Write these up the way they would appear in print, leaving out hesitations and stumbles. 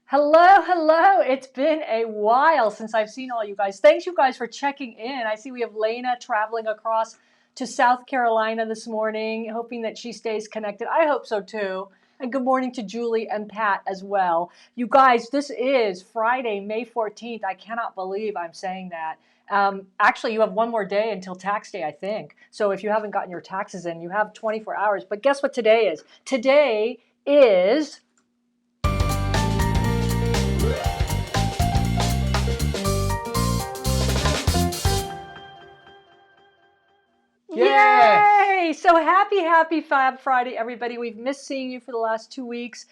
Hello, hello. It's been a while since I've seen all you guys. Thanks, you guys, for checking in. I see we have Lena traveling across to South Carolina this morning, hoping that she stays connected. I hope so too. And good morning to Julie and Pat as well. You guys, this is Friday, May 14th. I cannot believe I'm saying that. Actually, you have one more day until tax day, I think. So if you haven't gotten your taxes in, you have 24 hours. But guess what today is? Today is Yay! So happy Fab Friday, everybody. We've missed seeing you for the last 2 weeks.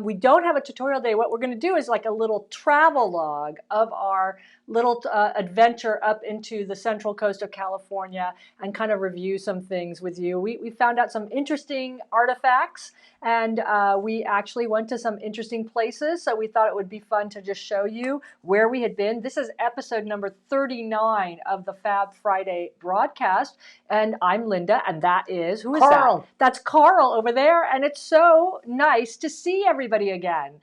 We don't have a tutorial day. What we're going to do is like a little travel log of our little adventure up into the central coast of California and kind of review some things with you. We found out some interesting artifacts, and we actually went to some interesting places, so we thought it would be fun to just show you where we had been. This is episode number 39 of the Fab Friday broadcast, and I'm Linda, and that is, who is Carl. that? That's Carl over there, and it's so nice to see everybody again.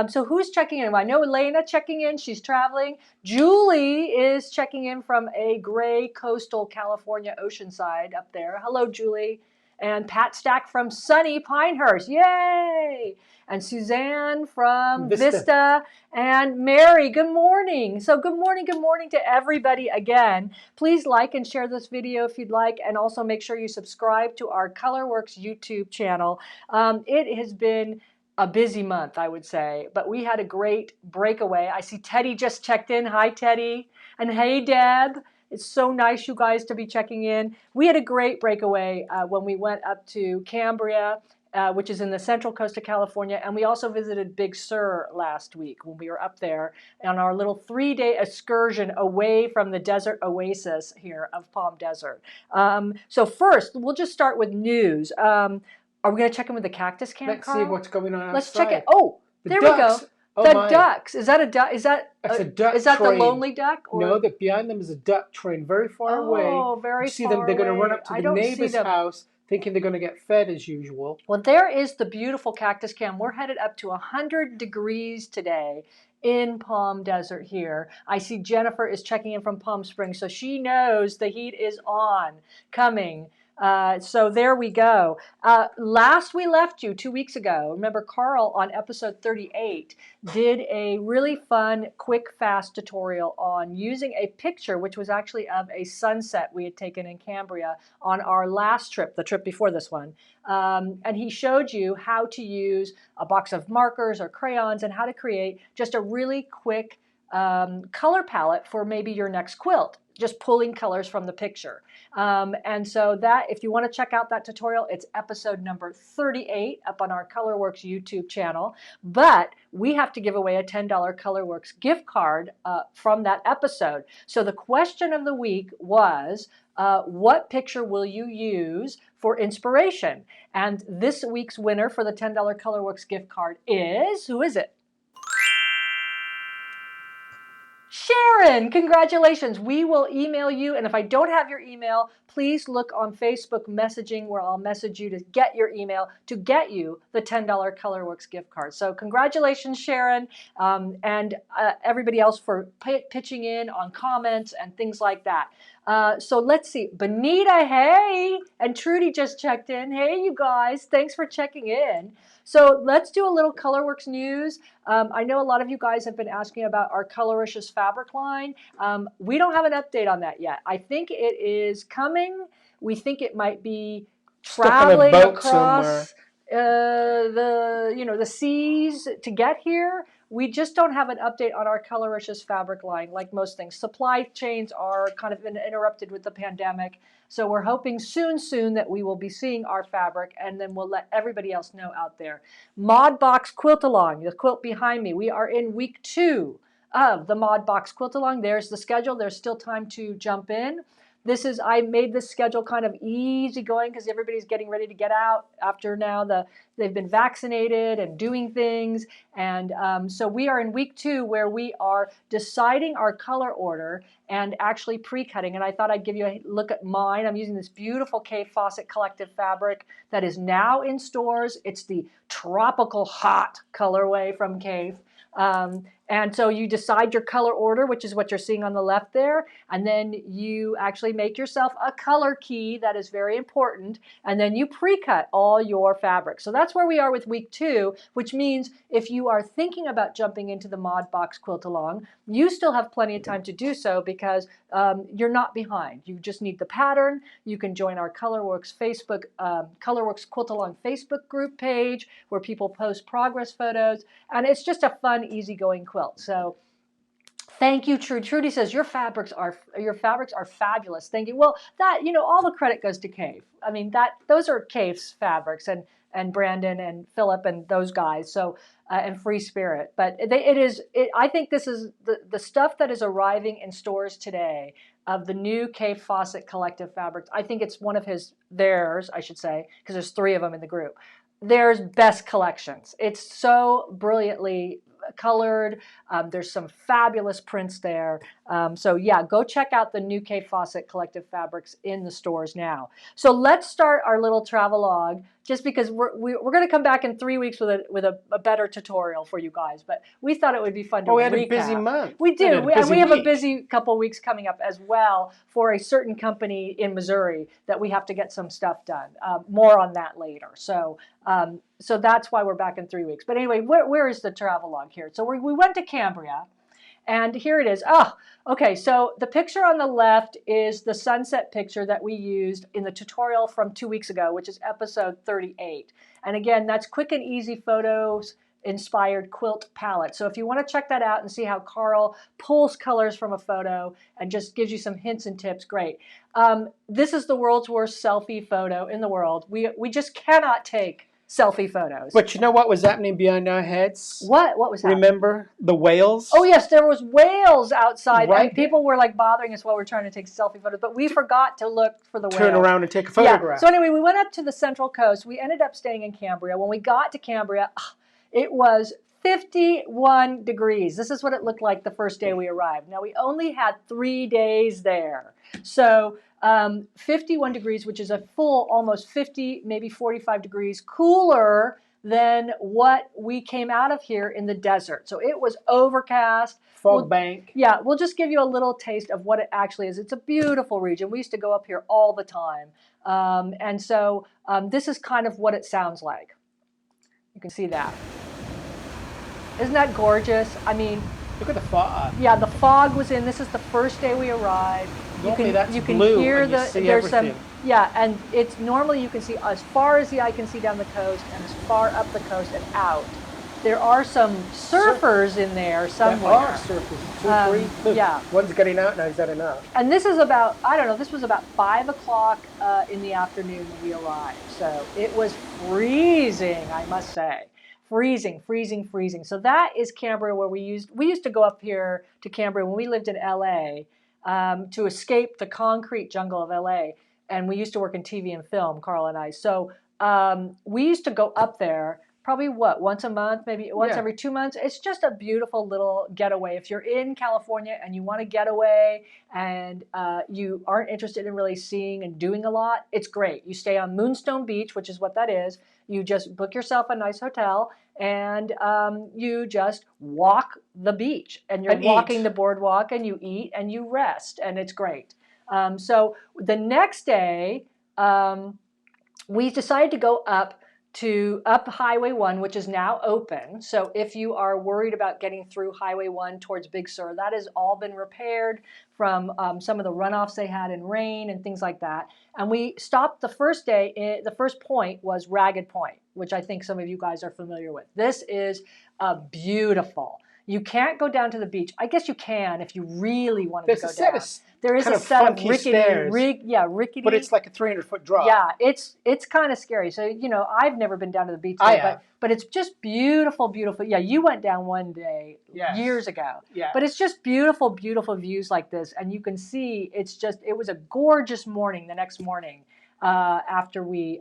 So who's checking in? Well, I know Elena checking in. She's traveling. Julie is checking in from a gray coastal California oceanside up there. Hello, Julie. And Pat Stack from sunny Pinehurst. Yay! And Suzanne from Vista. And Mary, good morning. So good morning to everybody again. Please like and share this video if you'd like, and also make sure you subscribe to our Colourwerx YouTube channel. It has been a busy month, I would say, but we had a great breakaway. I see Teddy just checked in. Hi, Teddy. And hey, Deb. It's so nice, you guys, to be checking in. We had a great breakaway when we went up to Cambria, which is in the central coast of California, and we also visited Big Sur last week when we were up there on our little 3-day excursion away from the desert oasis here of Palm Desert. So first, we'll just start with news. Are we going to check in with the cactus camp, Let's Carl? see what's going on outside. Let's check it. Oh, there ducks. we go. Oh the my. ducks. Is that a duck? Is that a duck Is that train. the lonely duck? Or? No, that behind them is a duck train very far away. Oh, very you see far them. They're going to away. run up to the neighbor's house, thinking they're going to get fed as usual. Well, there is the beautiful cactus camp. We're headed up to 100 degrees today in Palm Desert here. I see Jennifer is checking in from Palm Springs, so she knows the heat is on, coming. So there we go. Last we left you 2 weeks ago, remember Carl on episode 38 did a really fun, quick, fast tutorial on using a picture, which was actually of a sunset we had taken in Cambria on our last trip, the trip before this one. And he showed you how to use a box of markers or crayons and how to create just a really quick color palette for maybe your next quilt, just pulling colors from the picture. And so that, if you want to check out that tutorial, it's episode number 38 up on our Colourwerx YouTube channel. But we have to give away a $10 Colourwerx gift card from that episode. So the question of the week was, what picture will you use for inspiration? And this week's winner for the $10 Colourwerx gift card is, who is it? Sharon, congratulations. We will email you, and if I don't have your email, please look on Facebook messaging where I'll message you to get your email to get you the $10 Colourwerx gift card. So congratulations, Sharon, and everybody else for pitching in on comments and things like that. So let's see. Benita, hey, and Trudy just checked in. Hey, you guys, thanks for checking in. So let's do a little Colourwerx news. I know a lot of you guys have been asking about our Colouricious fabric line. We don't have an update on that yet. I think it is coming. We think it might be traveling across the seas to get here. We just don't have an update on our Colouricious fabric line, like most things. Supply chains are kind of been interrupted with the pandemic. So we're hoping soon that we will be seeing our fabric, and then we'll let everybody else know out there. Mod Box Quilt Along, the quilt behind me. We are in week 2 of the Mod Box Quilt Along. There's the schedule. There's still time to jump in. I made this schedule kind of easy going because everybody's getting ready to get out after now they've been vaccinated and doing things. And so we are in week 2 where we are deciding our color order and actually pre-cutting. And I thought I'd give you a look at mine. I'm using this beautiful Kay Fawcett Collective fabric that is now in stores. It's the Tropical Hot colorway from Kay. And so you decide your color order, which is what you're seeing on the left there. And then you actually make yourself a color key. That is very important. And then you pre-cut all your fabrics. So that's where we are with week 2, which means if you are thinking about jumping into the Mod Box quilt along, you still have plenty of time to do so because you're not behind. You just need the pattern. You can join our Colourwerx Colourwerx Quilt Along Facebook group page where people post progress photos. And it's just a fun, easygoing quilt. So thank you, Trudy. Trudy says your fabrics are fabulous. Thank you. Well, that all the credit goes to Cave. I mean those are Cave's fabrics and Brandon and Philip and those guys. So and Free Spirit. But I think this is the stuff that is arriving in stores today of the new Cave Fawcett collective fabrics. I think it's one of theirs, I should say, because there's 3 of them in the group. There's best collections. It's so brilliantly colored. There's some fabulous prints there. So yeah, go check out the new Cave Fawcett collective fabrics in the stores now. So let's start our little travelogue, just because we're going to come back in 3 weeks with a better tutorial for you guys. But we thought it would be fun to recap. We had a busy month. We do, and we have a busy couple weeks coming up as well for a certain company in Missouri that we have to get some stuff done. More on that later. So that's why we're back in 3 weeks. But anyway, where is the travelogue here? So we went to Cambria, and here it is. Oh, okay. So the picture on the left is the sunset picture that we used in the tutorial from 2 weeks ago, which is episode 38. And again, that's quick and easy photos inspired quilt palette. So if you want to check that out and see how Carl pulls colors from a photo and just gives you some hints and tips, great. This is the world's worst selfie photo in the world. We just cannot take selfie photos. But you know what was happening behind our heads? What was happening? Remember the whales? Oh yes, there was whales outside, right. And people were like bothering us while we were trying to take selfie photos, but we forgot to look for the whale. Turn around and take a photograph. Yeah. So anyway, we went up to the Central Coast. We ended up staying in Cambria. When we got to Cambria, it was 51 degrees. This is what it looked like the first day we arrived. Now, we only had 3 days there. So 51 degrees, which is a full almost 50, maybe 45 degrees cooler than what we came out of here in the desert. So it was overcast. Fog bank. Yeah, we'll just give you a little taste of what it actually is. It's a beautiful region. We used to go up here all the time. And so this is kind of what it sounds like. You can see that. Isn't that gorgeous? I mean, look at the fog. Yeah, the fog was in. This is the first day we arrived. You can hear there's some, yeah, and it's normally you can see as far as the eye can see down the coast and as far up the coast and out. There are some surfers in there somewhere. There are surfers. 2, 3. Yeah. One's getting out now. Is that enough? And this is about, I don't know, this was about 5 o'clock in the afternoon when we arrived. So it was freezing, I must say. Freezing. So that is Cambria, where we used to go up here to Cambria when we lived in LA to escape the concrete jungle of LA. And we used to work in TV and film, Carl and I. So we used to go up there probably once a month, maybe once every 2 months. It's just a beautiful little getaway. If you're in California and you want to get away and you aren't interested in really seeing and doing a lot, it's great. You stay on Moonstone Beach, which is what that is. You just book yourself a nice hotel and you just walk the beach and you're walking the boardwalk and you eat and you rest and it's great. So the next day, we decided to go up Highway 1, which is now open. So if you are worried about getting through Highway 1 towards Big Sur, that has all been repaired from some of the runoffs they had in rain and things like that. And we stopped the first day, the first point was Ragged Point, which I think some of you guys are familiar with. This is beautiful. You can't go down to the beach. I guess you can if you really wanted to go down. There is a set of rickety. But it's like a 300-foot drop. Yeah, it's kind of scary. So, I've never been down to the beach there, but it's just beautiful. Yeah, you went down one day years ago. Yeah. But it's just beautiful views like this. And you can see it was a gorgeous morning the next morning after we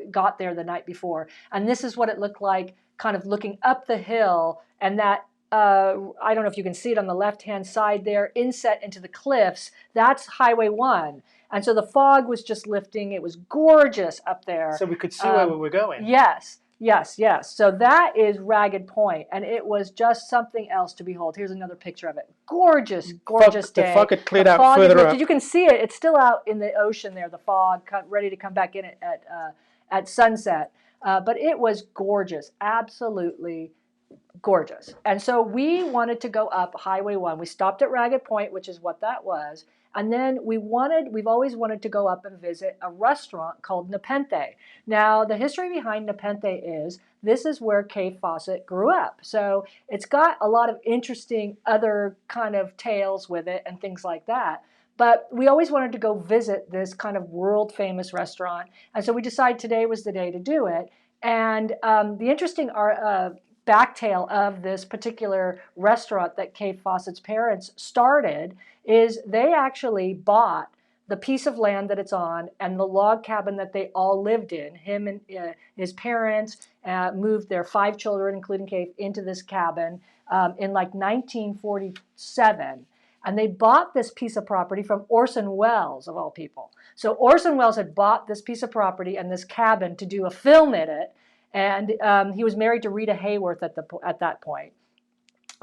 got there the night before. And this is what it looked like kind of looking up the hill, and that I don't know if you can see it on the left-hand side there, inset into the cliffs. That's Highway 1. And so the fog was just lifting. It was gorgeous up there. So we could see where we were going. Yes. Yes, yes. So that is Ragged Point, and it was just something else to behold. Here's another picture of it. Gorgeous, gorgeous The day. fog had cleared out Fog is further up. lifted. You can see it. It's still out in the ocean there, the fog, ready to come back in at sunset. But it was gorgeous, absolutely gorgeous. And so we wanted to go up Highway 1. We stopped at Ragged Point, which is what that was. And then we've always wanted to go up and visit a restaurant called Nepenthe. Now, the history behind Nepenthe is this is where Kay Fawcett grew up. So it's got a lot of interesting other kind of tales with it and things like that. But we always wanted to go visit this kind of world famous restaurant. And so we decided today was the day to do it. And the interesting backtail of this particular restaurant that Kay Fawcett's parents started is they actually bought the piece of land that it's on and the log cabin that they all lived in. Him and his parents moved their 5 children, including Kay, into this cabin in like 1947. And they bought this piece of property from Orson Welles, of all people. So Orson Welles had bought this piece of property and this cabin to do a film in it. And he was married to Rita Hayworth at that point.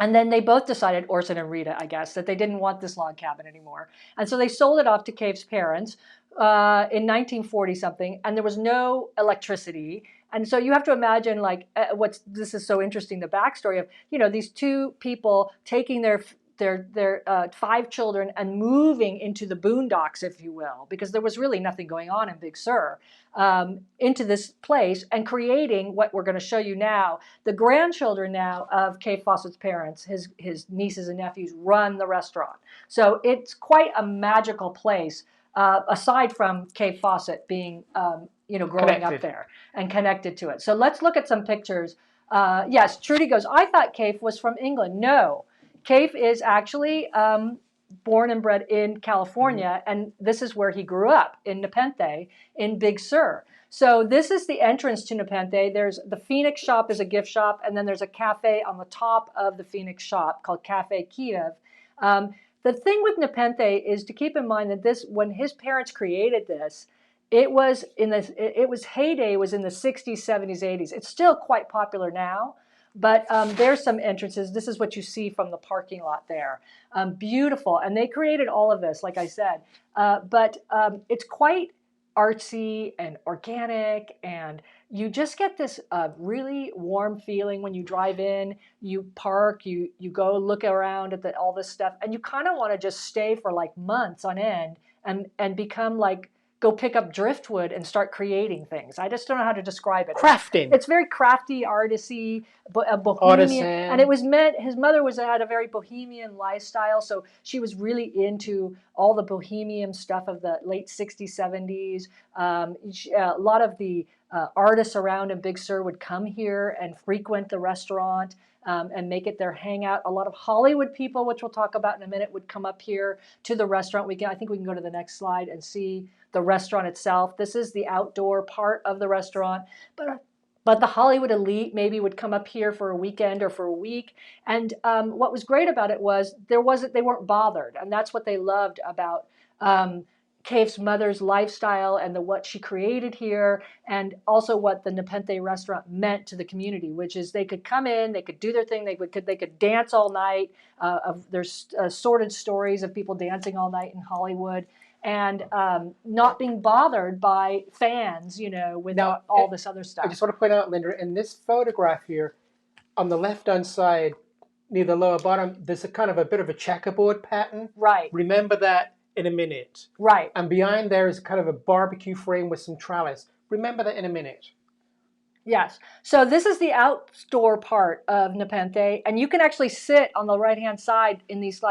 And then they both decided, Orson and Rita, I guess, that they didn't want this log cabin anymore. And so they sold it off to Kay's parents in 1940 something, and there was no electricity. And so you have to imagine, like, this is so interesting, the backstory of, these two people taking their 5 children and moving into the boondocks, if you will, because there was really nothing going on in Big Sur, into this place and creating what we're going to show you now. The grandchildren now of Kay Fawcett's parents, his nieces and nephews, run the restaurant. So it's quite a magical place, aside from Kay Fawcett being, growing up there and connected to it. So let's look at some pictures. Yes, Trudy goes, I thought Kay was from England. No. Kaif is actually born and bred in California, and this is where he grew up, in Nepenthe, in Big Sur. So this is the entrance to Nepenthe. There's the Phoenix shop is a gift shop, and then there's a cafe on the top of the Phoenix shop called Cafe Kiev. The thing with Nepenthe is to keep in mind that when his parents created this, it was heyday was in the 60s, 70s, 80s. It's still quite popular now. But there's some entrances. This is what you see from the parking lot there. Beautiful. And they created all of this, like I said. But it's quite artsy and organic. And you just get this really warm feeling when you drive in. You park, you go look around at all this stuff. And you kind of want to just stay for like months on end and become like, go pick up driftwood and start creating things. I just don't know how to describe it. Crafting. It's very crafty, artisy, bohemian. Artisan. And it was his mother had a very bohemian lifestyle. So she was really into all the bohemian stuff of the late 60s, 70s. A lot of the artists around in Big Sur would come here and frequent the restaurant. And make it their hangout. A lot of Hollywood people, which we'll talk about in a minute, would come up here to the restaurant. I think we can go to the next slide and see the restaurant itself. This is the outdoor part of the restaurant. But the Hollywood elite maybe would come up here for a weekend or for a week. And what was great about it was they weren't bothered. And that's what they loved about Kaif's mother's lifestyle and what she created here, and also what the Nepenthe restaurant meant to the community, which is they could come in, they could do their thing, they could dance all night. There's sordid stories of people dancing all night in Hollywood, and not being bothered by fans, with all this other stuff. I just want to point out, Linda, in this photograph here, on the left-hand side, near the lower bottom, there's a bit of a checkerboard pattern. Right. Remember that in a minute. Right. And behind there is kind of a barbecue frame with some trellis. Remember that in a minute. Yes. So this is the outdoor part of Nepenthe, and you can actually sit on the right-hand side in these,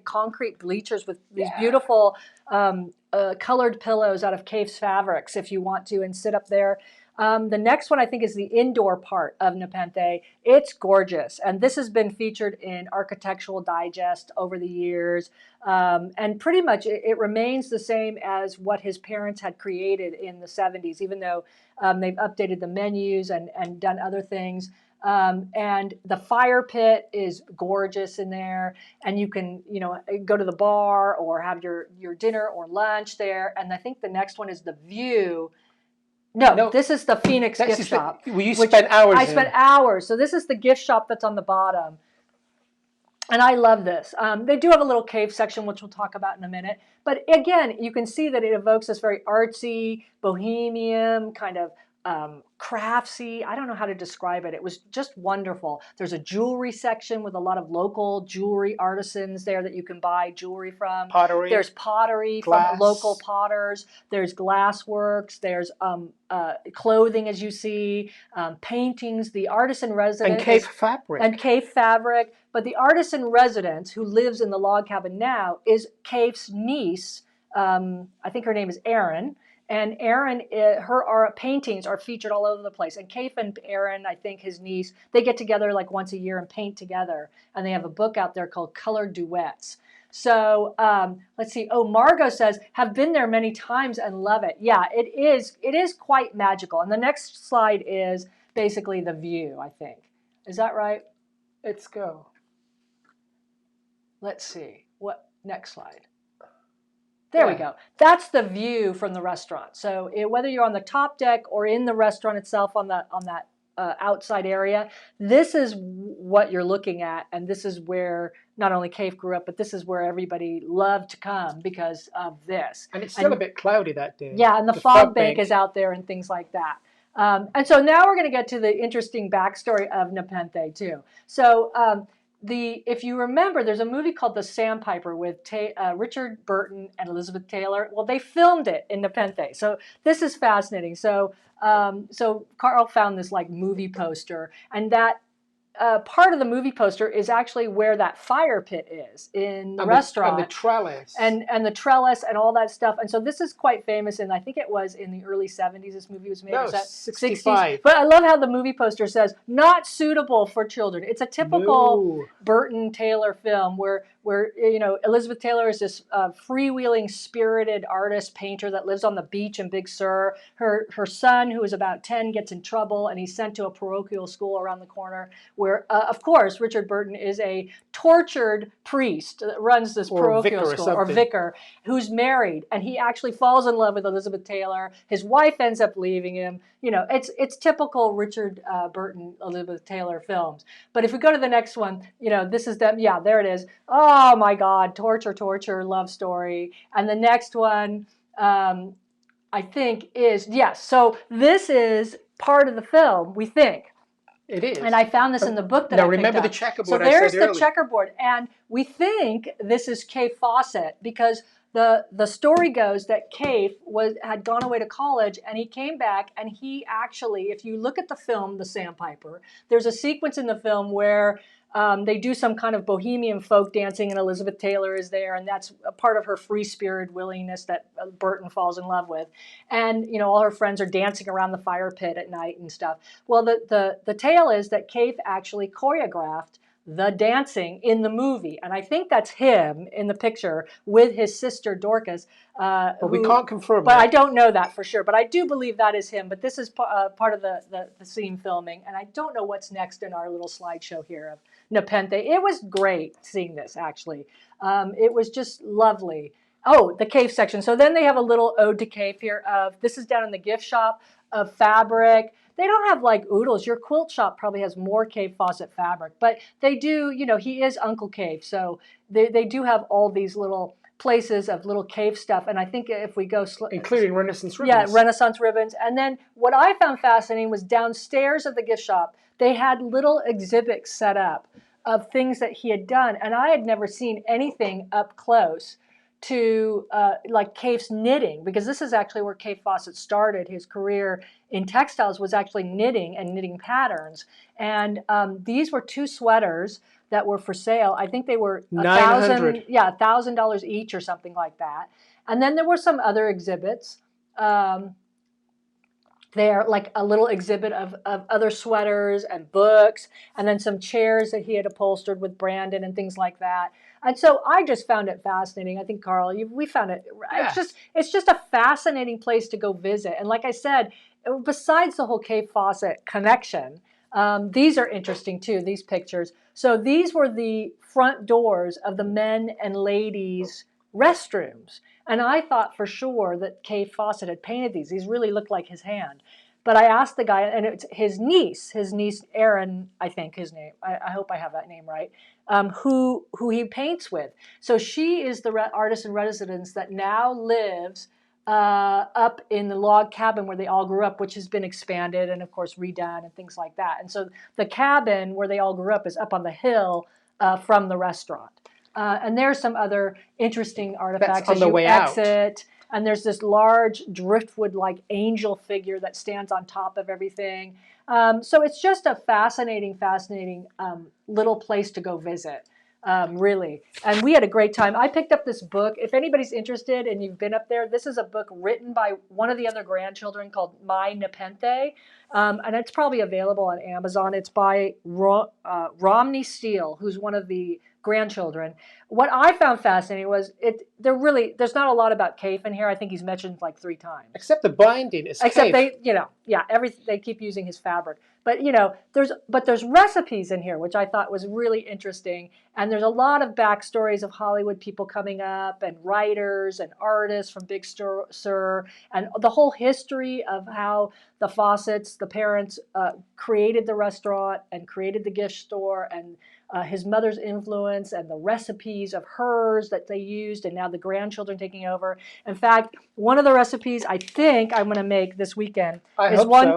concrete bleachers with these beautiful colored pillows out of Kaif's fabrics if you want to, and sit up there. The next one I think is the indoor part of Nepenthe. It's gorgeous, and this has been featured in Architectural Digest over the years, and pretty much it remains the same as what his parents had created in the 70s, even though they've updated the menus and done other things. And the fire pit is gorgeous in there, and you can go to the bar or have your dinner or lunch there. And I think the next one is the view. No, this is the Phoenix That's gift shop. Well, you spent hours I spent hours. So this is the gift shop that's on the bottom. And I love this. They do have a little cave section, which we'll talk about in a minute. But again, you can see that it evokes this very artsy, bohemian, kind of craftsy. I don't know how to describe it. It was just wonderful. There's a jewelry section with a lot of local jewelry artisans there that you can buy jewelry from. Pottery. There's pottery from local potters. There's glassworks. There's clothing, as you see, paintings. The artisan resident and cave fabric. And cave fabric. But the artisan resident who lives in the log cabin now is Kaif's niece. I think her name is Erin. And Erin, her paintings are featured all over the place. And Kaif and Erin, I think his niece, they get together like once a year and paint together. And they have a book out there called Color Duets. So let's see. Oh, Margot says, have been there many times and love it. Yeah, it is quite magical. And the next slide is basically the view, I think. Is that right? Let's go. Let's see. What next slide? There we go. That's the view from the restaurant. So whether you're on the top deck or in the restaurant itself on that outside area, this is what you're looking at, and this is where not only Kaif grew up, but this is where everybody loved to come because of this. And it's still a bit cloudy that day. Yeah, and the fog bank is out there and things like that. And so now we're going to get to the interesting backstory of Nepenthe too. So if you remember, there's a movie called The Sandpiper with Richard Burton and Elizabeth Taylor. Well, they filmed it in Nepenthe. So this is fascinating. So Carl found this like movie poster, and that part of the movie poster is actually where that fire pit is in the restaurant. And the trellis. And the trellis and all that stuff. And so this is quite famous, and I think it was in the early 70s this movie was made. No, was that 65. 60s? But I love how the movie poster says, not suitable for children. It's a typical Burton Taylor film where Elizabeth Taylor is this freewheeling, spirited artist, painter that lives on the beach in Big Sur. Her son, who is about 10, gets in trouble, and he's sent to a parochial school around the corner where, of course, Richard Burton is a tortured priest that runs this parochial school, or vicar, who's married, and he actually falls in love with Elizabeth Taylor. His wife ends up leaving him. It's typical Richard Burton, Elizabeth Taylor films. But if we go to the next one, this is them. Yeah, there it is. Oh my God, torture, love story. And the next one, I think is, yes. So this is part of the film, we think. It is. And I found this in the book that I picked remember up. the checkerboard. So there's the checkerboard. And we think this is Kaif Fawcett because the story goes that Kaif had gone away to college, and he came back, and he actually, if you look at the film, The Sandpiper, there's a sequence in the film where they do some kind of bohemian folk dancing, and Elizabeth Taylor is there, and that's a part of her free-spirited willingness that Burton falls in love with. And, all her friends are dancing around the fire pit at night and stuff. Well, the tale is that Kaif actually choreographed the dancing in the movie. And I think that's him in the picture with his sister Dorcas. But we can't confirm But that. I don't know that for sure. But I do believe that is him. But this is part of the scene filming. And I don't know what's next in our little slideshow here of Nepenthe. It was great seeing this, actually. It was just lovely. Oh, the Kaif section. So then they have a little ode to Kaif here this is down in the gift shop of fabric. They don't have like oodles. Your quilt shop probably has more Kaif Fawcett fabric, but they do, he is Uncle Kaif. So they do have all these little places of little Kaif stuff. And I think if we go... Including Renaissance ribbons. Yeah, Renaissance ribbons. And then what I found fascinating was downstairs of the gift shop, they had little exhibits set up of things that he had done. And I had never seen anything up close to like Kaif's knitting, because this is actually where Kaif Fawcett started his career in textiles, was actually knitting and knitting patterns. And these were 2 sweaters that were for sale. I think they were $1,000 each or something like that. And then there were some other exhibits. There, like a little exhibit of other sweaters and books, and then some chairs that he had upholstered with Brandon and things like that. And so I just found it fascinating. I think, Carl, we found it. Yeah. It's just a fascinating place to go visit. And like I said, besides the whole Kaif Fawcett connection, these are interesting too, these pictures. So these were the front doors of the men and ladies restrooms. And I thought for sure that Kay Fawcett had painted these. These really looked like his hand. But I asked the guy, and it's his niece Erin, I think his name. I hope I have that name right. Who he paints with. So she is the artist in residence that now lives up in the log cabin where they all grew up, which has been expanded and of course redone and things like that. And so the cabin where they all grew up is up on the hill from the restaurant. And there's some other interesting artifacts That's on the way exit. And there's this large driftwood-like angel figure that stands on top of everything. So it's just a fascinating little place to go visit, really. And we had a great time. I picked up this book. If anybody's interested and you've been up there, this is a book written by one of the other grandchildren called My Nepenthe. And it's probably available on Amazon. It's by Romney Steele, who's one of the grandchildren. What I found fascinating was there's not a lot about Cave in here. I think he's mentioned like 3 times. Except the binding is Except Cave. they keep using his fabric. But there's recipes in here, which I thought was really interesting. And there's a lot of backstories of Hollywood people coming up and writers and artists from Big Sur and the whole history of how the Fawcetts, the parents, created the restaurant and created the gift store, and his mother's influence and the recipes of hers that they used, and now the grandchildren taking over. In fact, one of the recipes I think I'm going to make this weekend is one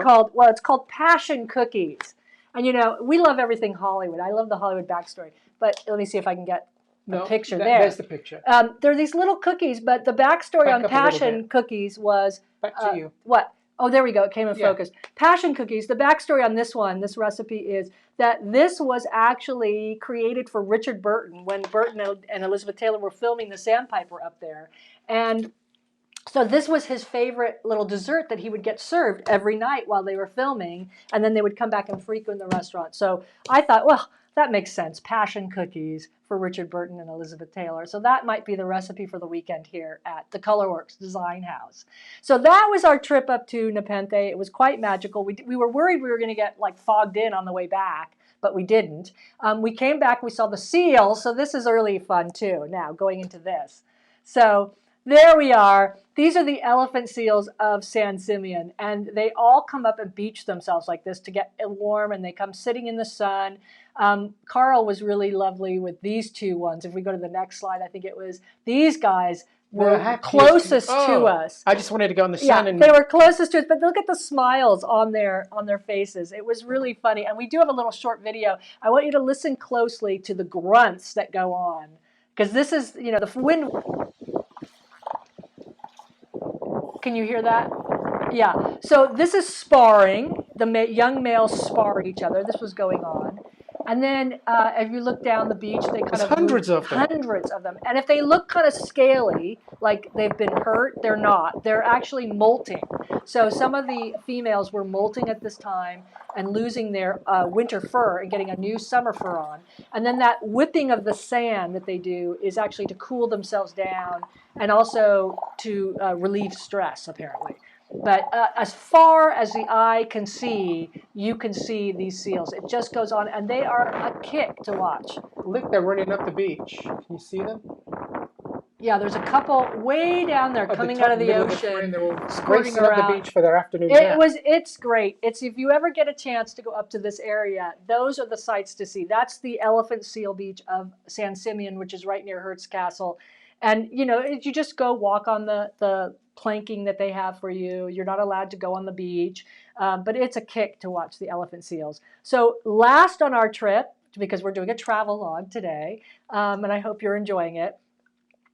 it's called Passion Cookies. And we love everything Hollywood. I love the Hollywood backstory. But let me see if I can get a picture there. There's the picture. There are these little cookies, but the backstory on Passion Cookies was... Back to you. What? Oh, there we go. It came in focus. Passion Cookies, the backstory on this recipe is that this was actually created for Richard Burton when Burton and Elizabeth Taylor were filming the Sandpiper up there. And so this was his favorite little dessert that he would get served every night while they were filming, and then they would come back and frequent the restaurant. So I thought, well, that makes sense. Passion cookies for Richard Burton and Elizabeth Taylor. So that might be the recipe for the weekend here at the Colourwerx Design House. So that was our trip up to Nepenthe. It was quite magical. We were worried we were going to get like fogged in on the way back, but we didn't. We came back, we saw the seals. So this is really fun too, now going into this. So there we are. These are the elephant seals of San Simeon, and they all come up and beach themselves like this to get warm, and they come sitting in the sun. Carl was really lovely with these 2 ones. If we go to the next slide, I think it was these guys were closest to us. I just wanted to go in the sun. Yeah, they were closest to us, but look at the smiles on their faces. It was really funny, and we do have a little short video. I want you to listen closely to the grunts that go on, because this is, the wind. Can you hear that? Yeah. So this is sparring. The young males spar each other. This was going on. And then if you look down the beach, they kind of hundreds of them. Hundreds of them. And if they look kind of scaly, like they've been hurt, they're not. They're actually molting. So some of the females were molting at this time and losing their winter fur and getting a new summer fur on. And then that whipping of the sand that they do is actually to cool themselves down and also to relieve stress, apparently. But as far as the eye can see, you can see these seals. It just goes on, and they are a kick to watch. Look, they're running up the beach. Can you see them? Yeah, there's a couple way down there coming out of the ocean, racing up the beach for their afternoon nap. It's great. If you ever get a chance to go up to this area, those are the sights to see. That's the elephant seal beach of San Simeon, which is right near Hertz Castle. And, you just go walk on the planking that they have for you. You're not allowed to go on the beach, but it's a kick to watch the elephant seals. So last on our trip, because we're doing a travelogue today, and I hope you're enjoying it,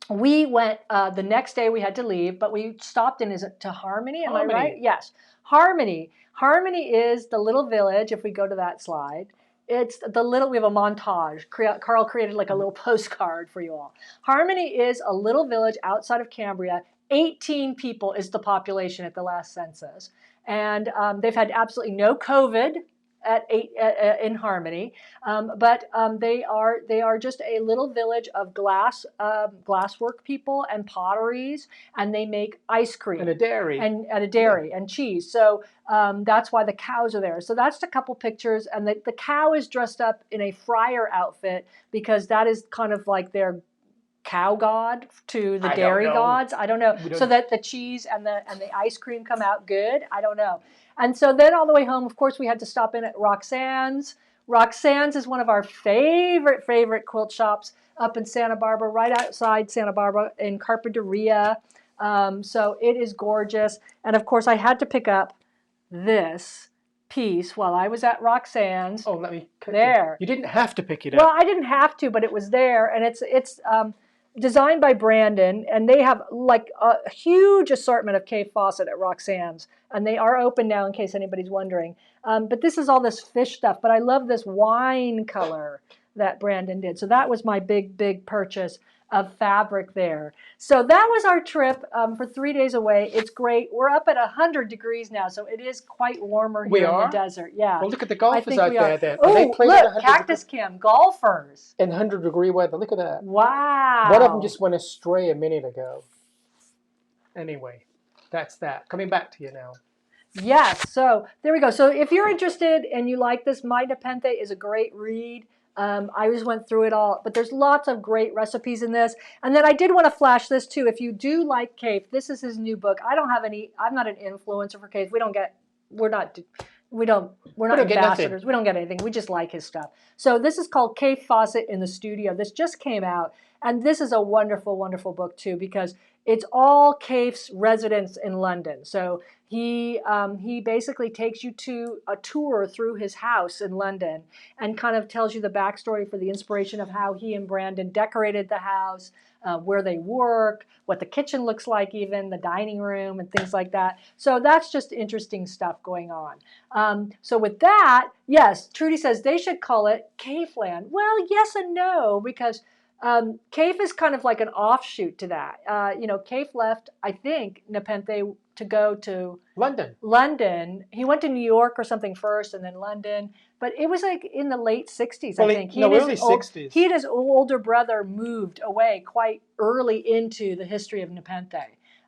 we went, the next day we had to leave, but we stopped in, is it to Harmony? Am I right? Yes. Harmony. Harmony is the little village, if we go to that slide. It's we have a montage. Carl created like a little postcard for you all. Harmony is a little village outside of Cambria. 18 people is the population at the last census. And they've had absolutely no COVID in Harmony, but they are just a little village of glasswork people and potteries, and they make ice cream and a dairy and cheese. So that's why the cows are there. So that's a couple pictures, and the cow is dressed up in a friar outfit because that is kind of like their cow god to the I don't dairy know. gods. I don't know. We don't- So that the cheese and the ice cream come out good. I don't know. And so then all the way home, of course, we had to stop in at Roxanne's. Roxanne's is one of our favorite quilt shops up in Santa Barbara, right outside Santa Barbara in Carpinteria. So it is gorgeous. And of course, I had to pick up this piece while I was at Roxanne's. Oh, let me cut there. You didn't have to pick it Well, up. I didn't have to, but it was there, and it's designed by Brandon, and they have like a huge assortment of Cave Fawcett at Roxanne's, and they are open now in case anybody's wondering. But this is all this fish stuff, but I love this wine color that Brandon did. So that was my big purchase of fabric there. So that was our trip for 3 days away. It's great. We're up at 100 degrees now, so it is quite warmer here in the desert. Yeah. Well, look at the golfers think out we there are. then. Oh, Are they playing at look, 100 Cactus Cam, golfers. in 100-degree weather? Look at that. Wow. One of them just went astray a minute ago. Anyway, that's that. Coming back to you now. Yes, so there we go. So if you're interested and you like this, My Nepenthe is a great read. I just went through it all, but there's lots of great recipes in this. And then I did want to flash this too. If you do like Cave, this is his new book. I'm not an influencer for Cave. We're not ambassadors. We don't get anything. We just like his stuff. So this is called Cave Fawcett in the Studio. This just came out. And this is a wonderful, wonderful book too, because it's all Cave's residence in London. So he basically takes you to a tour through his house in London and kind of tells you the backstory for the inspiration of how he and Brandon decorated the house, where they work, what the kitchen looks like, even the dining room and things like that. So that's just interesting stuff going on. So with that, yes, Trudy says they should call it Caveland. Well, yes and no, because Cave is kind of like an offshoot to that. Cave left, I think, Nepenthe to go to London. He went to New York or something first, and then London. But it was like in the late 60s, I think. Early 60s. He and his older brother moved away quite early into the history of Nepenthe.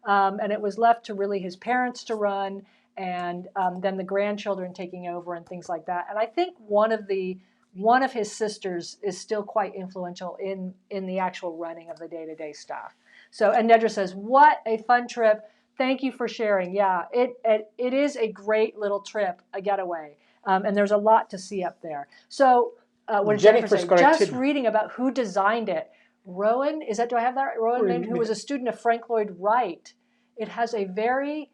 And it was left to really his parents to run, and then the grandchildren taking over and things like that. And I think one of his sisters is still quite influential in the actual running of the day-to-day stuff. So, and Nedra says, what a fun trip. Thank you for sharing. Yeah, it is a great little trip, a getaway. And there's a lot to see up there. So what did Jennifer say? Just reading about who designed it. Rowan, do I have that right? Rowan, who was a student of Frank Lloyd Wright. It has a very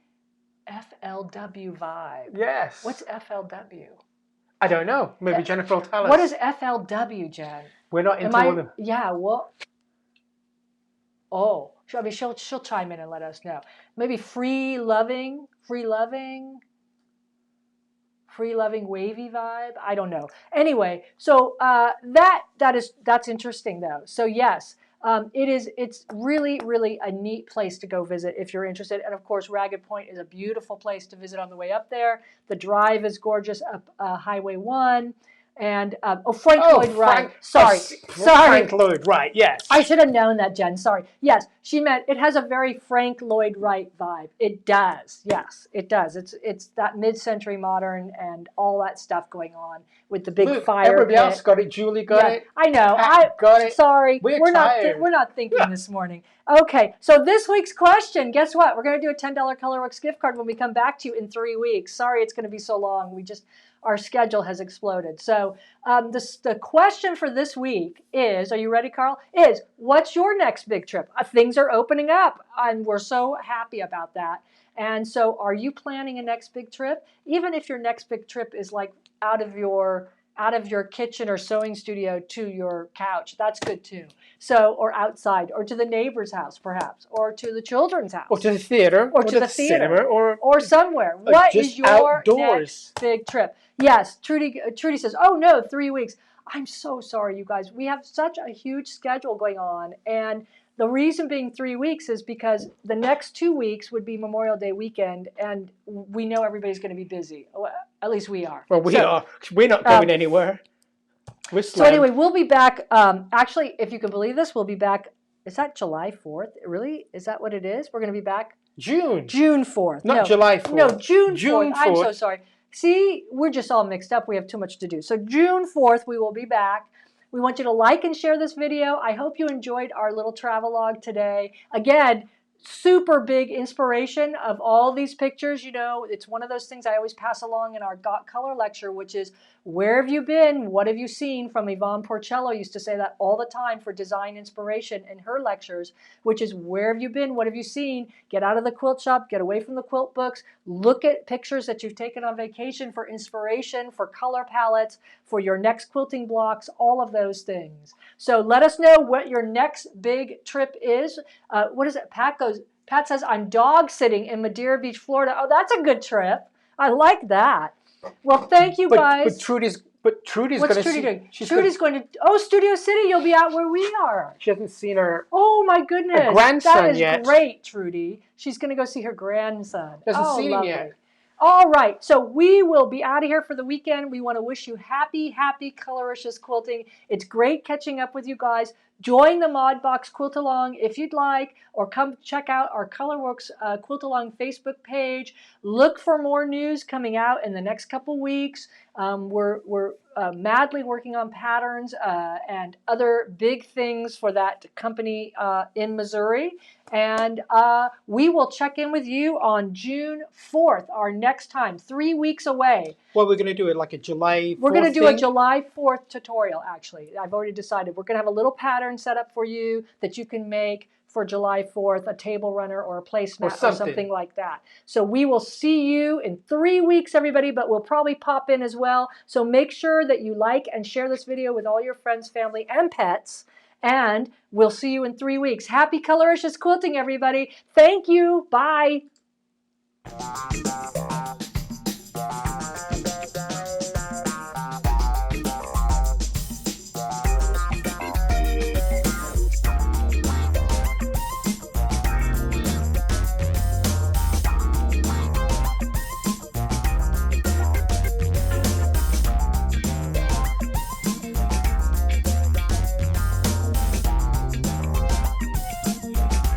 FLW vibe. Yes. What's FLW? I don't know. Maybe Jennifer will tell us. What is FLW, Jen? We're not into all of them. Yeah, well. Oh, I mean, she'll chime in and let us know. Maybe free loving, wavy vibe. I don't know. Anyway, so that's interesting though. So yes, it's really a neat place to go visit if you're interested. And of course, Ragged Point is a beautiful place to visit on the way up there. The drive is gorgeous up Highway 1. And Frank Lloyd Wright. Sorry. Frank Lloyd Wright. Yes. I should have known that, Jen. Sorry. Yes, she meant it has a very Frank Lloyd Wright vibe. It does. Yes, it does. It's that mid-century modern and all that stuff going on with the big fire. Everybody else got it. Julie got it. I know. I got it. Sorry. We're tired. We're not thinking this morning. Okay. So this week's question. Guess what? We're going to do a $10 Colourwerx gift card when we come back to you in 3 weeks. Sorry, it's going to be so long. Our schedule has exploded. So the question for this week is, are you ready, Carl? Is, what's your next big trip? Things are opening up, and we're so happy about that. And so are you planning a next big trip? Even if your next big trip is like out of your kitchen or sewing studio to your couch, that's good too. So, or outside, or to the neighbor's house perhaps, or to the children's house. Or to the theater. Or to the theater. Cinema, or somewhere. What is your outdoors. Next big trip? Yes, Trudy says, oh no, 3 weeks. I'm so sorry, you guys. We have such a huge schedule going on. And the reason being 3 weeks is because the next 2 weeks would be Memorial Day weekend, and we know everybody's going to be busy. Well, at least we are. Well, we are. We're not going anywhere. So anyway, we'll be back. Actually, if you can believe this, we'll be back. Is that July 4th? Really? Is that what it is? We're going to be back? June 4th. Not July 4th. No, June 4th. I'm so sorry. See, we're just all mixed up. We have too much to do. So June 4th, we will be back. We want you to like and share this video. I hope you enjoyed our little travelogue today. Again, super big inspiration of all these pictures. You know, it's one of those things I always pass along in our Got Color lecture, which is, where have you been? What have you seen? From Yvonne Porcello used to say that all the time for design inspiration in her lectures, which is, where have you been? What have you seen? Get out of the quilt shop, get away from the quilt books, look at pictures that you've taken on vacation for inspiration, for color palettes, for your next quilting blocks, all of those things. So let us know what your next big trip is. What is it? Pat says, I'm dog sitting in Madeira Beach, Florida. Oh, that's a good trip. I like that. Well, thank you guys. But Trudy's What's going to Trudy doing? Trudy's going to, oh, Studio City, you'll be out where we are. She hasn't seen her Oh my goodness. grandson that is yet. Great, Trudy. She's going to go see her grandson. Hasn't seen him lovely. yet. All right, so we will be out of here for the weekend. We want to wish you happy, happy Colourwerx quilting. It's great catching up with you guys. Join the Mod Box Quilt Along if you'd like, or come check out our Colourwerx Quilt Along Facebook page. Look for more news coming out in the next couple weeks. We're madly working on patterns and other big things for that company in Missouri. And we will check in with you on June 4th, our next time, 3 weeks away. Well, we're going to do it like a July 4th We're going to do thing? a July 4th tutorial, actually. I've already decided. We're going to have a little pattern set up for you that you can make for July 4th, a table runner or a placemat or something like that. So we will see you in 3 weeks, everybody, but we'll probably pop in as well. So make sure that you like and share this video with all your friends, family, and pets. And we'll see you in 3 weeks. Happy Colourwerx quilting, everybody. Thank you. Bye.